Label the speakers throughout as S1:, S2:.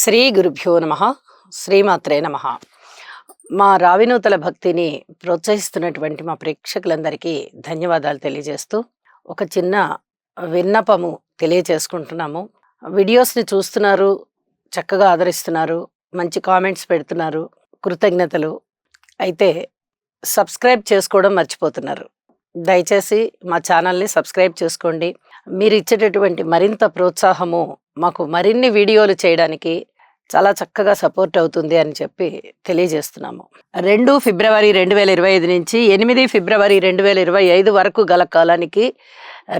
S1: శ్రీ గురుభ్యో నమః. శ్రీమాత్రే నమః. మా రావినూతల భక్తిని ప్రోత్సహిస్తున్నటువంటి మా ప్రేక్షకులందరికీ ధన్యవాదాలు తెలియజేస్తూ ఒక చిన్న విన్నపము తెలియజేసుకుంటున్నాము. వీడియోస్ని చూస్తున్నారు, చక్కగా ఆదరిస్తున్నారు, మంచి కామెంట్స్ పెడుతున్నారు, కృతజ్ఞతలు. అయితే సబ్స్క్రైబ్ చేసుకోవడం మర్చిపోతున్నారు. దయచేసి మా ఛానల్ని సబ్స్క్రైబ్ చేసుకోండి. మీరు ఇచ్చేటటువంటి మరింత ప్రోత్సాహము మాకు మరిన్ని వీడియోలు చేయడానికి చాలా చక్కగా సపోర్ట్ అవుతుంది అని చెప్పి తెలియజేస్తున్నాము. 2 ఫిబ్రవరి 2025 నుంచి 8 ఫిబ్రవరి 2025 వరకు గల కాలానికి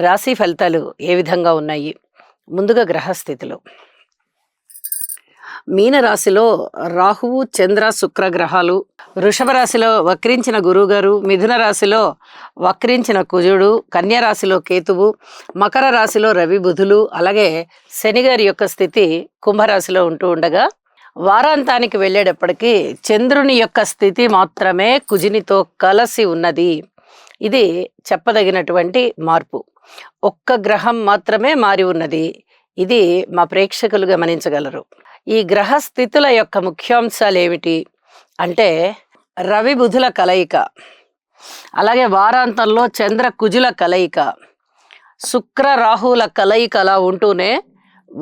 S1: రాశి ఫలితాలు ఏ విధంగా ఉన్నాయి? ముందుగా గ్రహస్థితులు. మీన రాశిలో రాహువు, చంద్ర, శుక్ర గ్రహాలు, వృషభ రాశిలో వక్రించిన గురువుగారు, మిథున రాశిలో వక్రించిన కుజుడు, కన్య రాశిలో కేతువు, మకర రాశిలో రవి, బుధులు, అలాగే శనిగారి యొక్క స్థితి కుంభరాశిలో ఉంటూ ఉండగా వారాంతానికి వెళ్ళేటప్పటికీ చంద్రుని యొక్క స్థితి మాత్రమే కుజునితో కలిసి ఉన్నది. ఇది చెప్పదగినటువంటి మార్పు. ఒక్క గ్రహం మాత్రమే మారి ఉన్నది. ఇది మా ప్రేక్షకులు గమనించగలరు. ఈ గ్రహ స్థితుల యొక్క ముఖ్యాంశాలు ఏమిటి అంటే రవి బుధుల కలయిక, అలాగే వారాంతంలో చంద్ర కుజుల కలయిక, శుక్ర రాహుల కలయిక అలా ఉంటూనే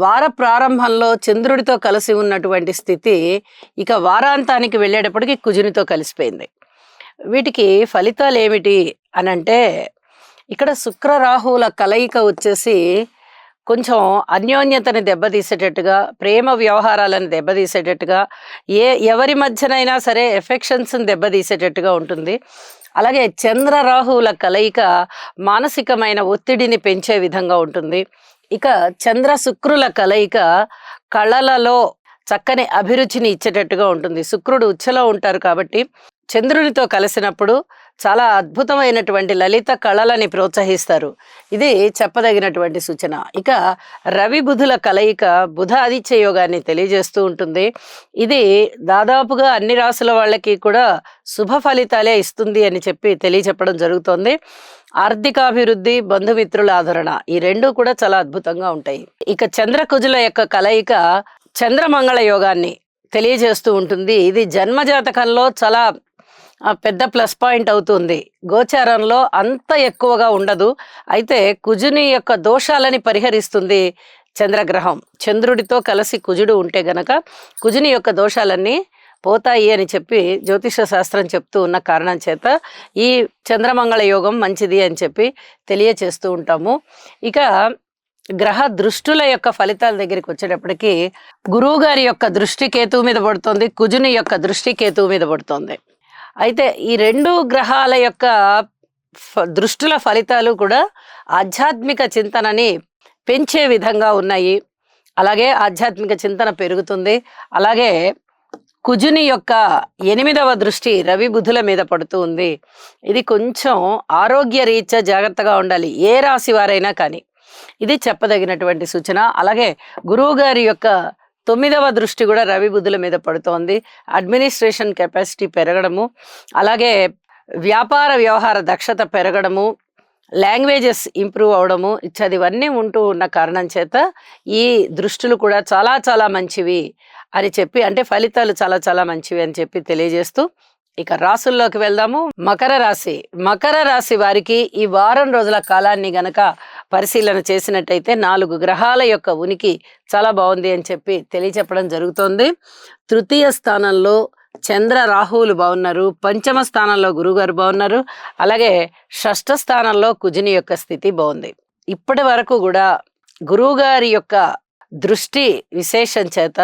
S1: వార ప్రారంభంలో చంద్రుడితో కలిసి ఉన్నటువంటి స్థితి ఇక వారాంతానికి వెళ్ళేటప్పటికి కుజునితో కలిసిపోయింది. వీటికి ఫలితాలు ఏమిటి అని అంటే ఇక్కడ శుక్ర రాహుల కలయిక వచ్చేసి కొంచెం అన్యోన్యతని దెబ్బతీసేటట్టుగా, ప్రేమ వ్యవహారాలను దెబ్బతీసేటట్టుగా, ఎవరి మధ్యనైనా సరే ఎఫెక్షన్స్ని దెబ్బతీసేటట్టుగా ఉంటుంది. అలాగే చంద్ర రాహువుల కలయిక మానసికమైన ఒత్తిడిని పెంచే విధంగా ఉంటుంది. ఇక చంద్ర శుక్రుల కలయిక కళలలో చక్కని అభిరుచిని ఇచ్చేటట్టుగా ఉంటుంది. శుక్రుడు ఉచ్చలో ఉంటారు కాబట్టి చంద్రునితో కలిసినప్పుడు చాలా అద్భుతమైనటువంటి లలిత కళలని ప్రోత్సహిస్తారు. ఇది చెప్పదగినటువంటి సూచన. ఇక రవి బుధుల కలయిక బుధ ఆదిత్య యోగాన్ని తెలియజేస్తూ ఉంటుంది. ఇది దాదాపుగా అన్ని రాసుల వాళ్ళకి కూడా శుభ ఫలితాలే ఇస్తుంది అని చెప్పి తెలియచెప్పడం జరుగుతోంది. ఆర్థికాభివృద్ధి, బంధుమిత్రుల ఆదరణ, ఈ రెండూ కూడా చాలా అద్భుతంగా ఉంటాయి. ఇక చంద్ర కుజుల యొక్క కలయిక చంద్రమంగళ యోగాన్ని తెలియజేస్తూ ఉంటుంది. ఇది జన్మజాతకంలో చాలా పెద్ద ప్లస్ పాయింట్ అవుతుంది. గోచారంలో అంత ఎక్కువగా ఉండదు. అయితే కుజుని యొక్క దోషాలని పరిహరిస్తుంది చంద్రగ్రహం. చంద్రుడితో కలిసి కుజుడు ఉంటే గనక కుజుని యొక్క దోషాలన్నీ పోతాయి అని చెప్పి జ్యోతిష శాస్త్రం చెప్తూ ఉన్న కారణం చేత ఈ చంద్రమంగళ యోగం మంచిది అని చెప్పి తెలియచేస్తూ ఉంటాము. ఇక గ్రహ దృష్టుల యొక్క ఫలితాల దగ్గరికి వచ్చేటప్పటికి గురువు గారి యొక్క దృష్టి కేతువు మీద పడుతుంది, కుజుని యొక్క దృష్టి కేతువు మీద పడుతుంది. అయితే ఈ రెండు గ్రహాల యొక్క దృష్టుల ఫలితాలు కూడా ఆధ్యాత్మిక చింతనని పెంచే విధంగా ఉన్నాయి. అలాగే ఆధ్యాత్మిక చింతన పెరుగుతుంది. అలాగే కుజుని యొక్క 8వ దృష్టి రవి బుధుల మీద పడుతూ ఉంది. ఇది కొంచెం ఆరోగ్య రీత్యా జాగ్రత్తగా ఉండాలి, ఏ రాశి వారైనా కానీ. ఇది చెప్పదగినటువంటి సూచన. అలాగే గురువు గారి యొక్క 9వ దృష్టి కూడా రవి బుధుల మీద పడుతోంది. అడ్మినిస్ట్రేషన్ కెపాసిటీ పెరగడము, అలాగే వ్యాపార వ్యవహార దక్షత పెరగడము, లాంగ్వేజెస్ ఇంప్రూవ్ అవడము ఇవన్నీ ఉంటూ ఉన్న కారణం చేత ఈ దృష్టులు కూడా చాలా చాలా మంచివి అని చెప్పి, అంటే ఫలితాలు చాలా చాలా మంచివి అని చెప్పి తెలియజేస్తూ ఇక రాసుల్లోకి వెళ్దాము. మకర రాశి. మకర రాశి వారికి ఈ వారం రోజుల కాలాన్ని గనక పరిశీలన చేసినట్టయితే 4 గ్రహాల యొక్క ఉనికి చాలా బాగుంది అని చెప్పి తెలియచెప్పడం జరుగుతోంది. 3వ స్థానంలో చంద్ర రాహువులు బాగున్నారు, 5వ స్థానంలో గురువుగారు బాగున్నారు, అలాగే 6వ స్థానంలో కుజుని యొక్క స్థితి బాగుంది. ఇప్పటి వరకు కూడా గురువుగారి యొక్క దృష్టి విశేషం చేత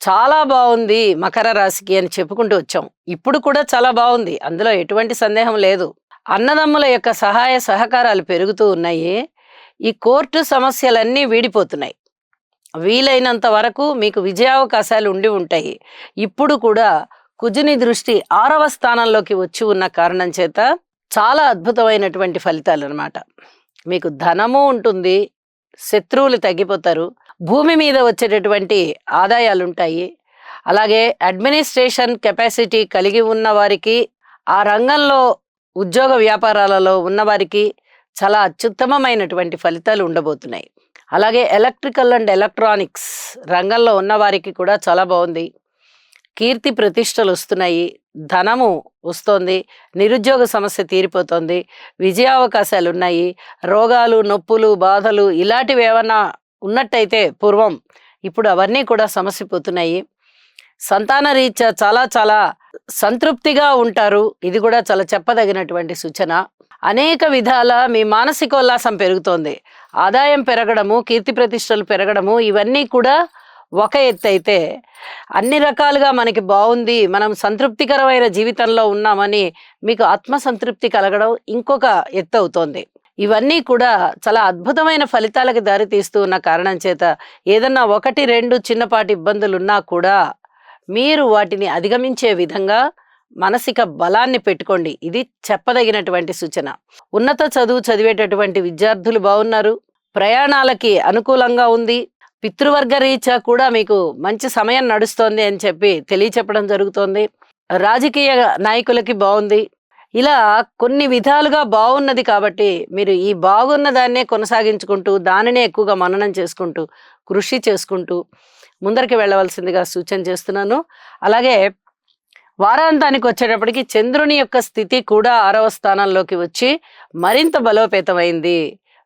S1: చాలా బాగుంది మకర రాశికి అని చెప్పుకుంటూ వచ్చాం. ఇప్పుడు కూడా చాలా బాగుంది, అందులో ఎటువంటి సందేహం లేదు. అన్నదమ్ముల యొక్క సహాయ సహకారాలు పెరుగుతూ ఉన్నాయి. ఈ కోర్టు సమస్యలన్నీ వీడిపోతున్నాయి. వీలైనంత వరకు మీకు విజయావకాశాలు ఉండి ఉంటాయి. ఇప్పుడు కూడా కుజుని దృష్టి 6వ స్థానంలోకి వచ్చి ఉన్న కారణం చేత చాలా అద్భుతమైనటువంటి ఫలితాలు అన్నమాట. మీకు ధనము ఉంటుంది, శత్రువులు తగ్గిపోతారు, భూమి మీద వచ్చేటటువంటి ఆదాయాలు ఉంటాయి. అలాగే అడ్మినిస్ట్రేషన్ కెపాసిటీ కలిగి ఉన్న వారికి, ఆ రంగంలో ఉద్యోగ వ్యాపారాలలో ఉన్నవారికి చాలా అత్యుత్తమమైనటువంటి ఫలితాలు ఉండబోతున్నాయి. అలాగే ఎలక్ట్రికల్ అండ్ ఎలక్ట్రానిక్స్ రంగంలో ఉన్న వారికి కూడా చాలా బాగుంది. కీర్తి ప్రతిష్టలు వస్తున్నాయి, ధనము వస్తోంది, నిరుద్యోగ సమస్య తీరిపోతుంది, విజయావకాశాలు ఉన్నాయి. రోగాలు, నొప్పులు, బాధలు ఇలాంటివి ఏమన్నా ఉన్నట్టయితే పూర్వం, ఇప్పుడు అవన్నీ కూడా సమస్య పోతున్నాయి. సంతాన రీత్యా చాలా చాలా సంతృప్తిగా ఉంటారు. ఇది కూడా చాలా చెప్పదగినటువంటి సూచన. అనేక విధాల మీ మానసికోల్లాసం పెరుగుతోంది. ఆదాయం పెరగడము, కీర్తి ప్రతిష్టలు పెరగడము ఇవన్నీ కూడా ఒక ఎత్తు అయితే, అన్ని రకాలుగా మనకి బాగుంది, మనం సంతృప్తికరమైన జీవితంలో ఉన్నామని మీకు ఆత్మసంతృప్తి కలగడం ఇంకొక ఎత్తు అవుతోంది. ఇవన్నీ కూడా చాలా అద్భుతమైన ఫలితాలకు దారితీస్తూ ఉన్న కారణం చేత ఏదన్నా 1, 2 చిన్నపాటి ఇబ్బందులున్నా కూడా మీరు వాటిని అధిగమించే విధంగా మానసిక బలాన్ని పెట్టుకోండి. ఇది చెప్పదగినటువంటి సూచన. ఉన్నత చదువు చదివేటటువంటి విద్యార్థులు బాగున్నారు. ప్రయాణాలకి అనుకూలంగా ఉంది. పితృవర్గ రీత్యా కూడా మీకు మంచి సమయం నడుస్తోంది అని చెప్పి తెలియచెప్పడం జరుగుతోంది. రాజకీయ నాయకులకి బాగుంది. ఇలా కొన్ని విధాలుగా బాగున్నది కాబట్టి మీరు ఈ బాగున్న దాన్నే కొనసాగించుకుంటూ, దానినే ఎక్కువగా మననం చేసుకుంటూ, కృషి చేసుకుంటూ ముందరికి వెళ్ళవలసిందిగా సూచన చేస్తున్నాను. అలాగే వారాంతానికి వచ్చేటప్పటికి చంద్రుని యొక్క స్థితి కూడా 6వ స్థానంలోకి వచ్చి మరింత బలోపేతమైంది.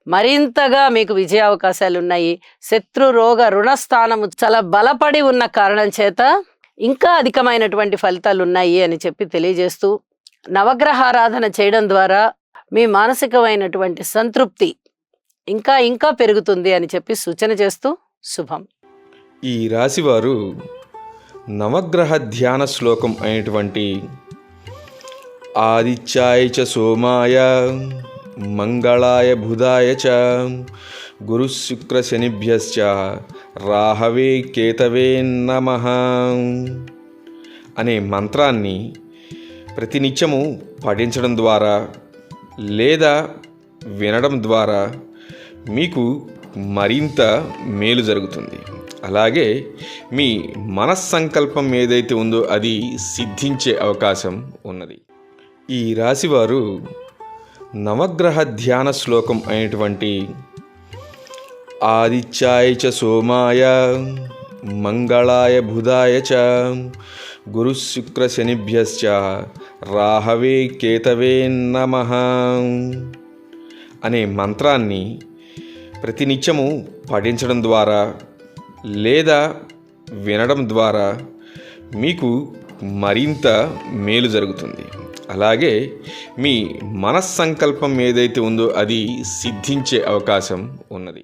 S1: మరింతగా మీకు విజయావకాశాలు ఉన్నాయి. శత్రు, రోగ, రుణస్థానము చాలా బలపడి ఉన్న కారణం చేత ఇంకా అధికమైనటువంటి ఫలితాలు ఉన్నాయి అని చెప్పి తెలియజేస్తూ, నవగ్రహారాధన చేయడం ద్వారా మీ మానసికమైనటువంటి సంతృప్తి ఇంకా ఇంకా పెరుగుతుంది అని చెప్పి సూచన చేస్తూ శుభం.
S2: ఈ రాశివారు నవగ్రహ ధ్యాన శ్లోకం అయినటువంటి ఆదిత్యాయ చ సోమాయ మంగళాయ బుధాయ చ గురు శుక్ర శనిభ్యశ్చ రాహవే కేతవే నమః అనే మంత్రాన్ని ప్రతినిత్యము పఠించడం ద్వారా లేదా వినడం ద్వారా మీకు మరింత మేలు జరుగుతుంది. అలాగే మీ మనస్సంకల్పం ఏదైతే ఉందో అది సిద్ధించే అవకాశం ఉన్నది. ఈ రాశివారు నవగ్రహ ధ్యాన శ్లోకం అయినటువంటి ఆదిత్యాయ చ సోమాయ మంగళాయ బుధాయ చ గురు శుక్ర శనిభ్యశ్చ రాహవే కేతవే నమః అనే మంత్రాన్ని ప్రతినిత్యము పఠించడం ద్వారా లేదా వినడం ద్వారా మీకు మరింత మేలు జరుగుతుంది. అలాగే మీ మనస్సంకల్పం ఏదైతే ఉందో అది సిద్ధించే అవకాశం ఉన్నది.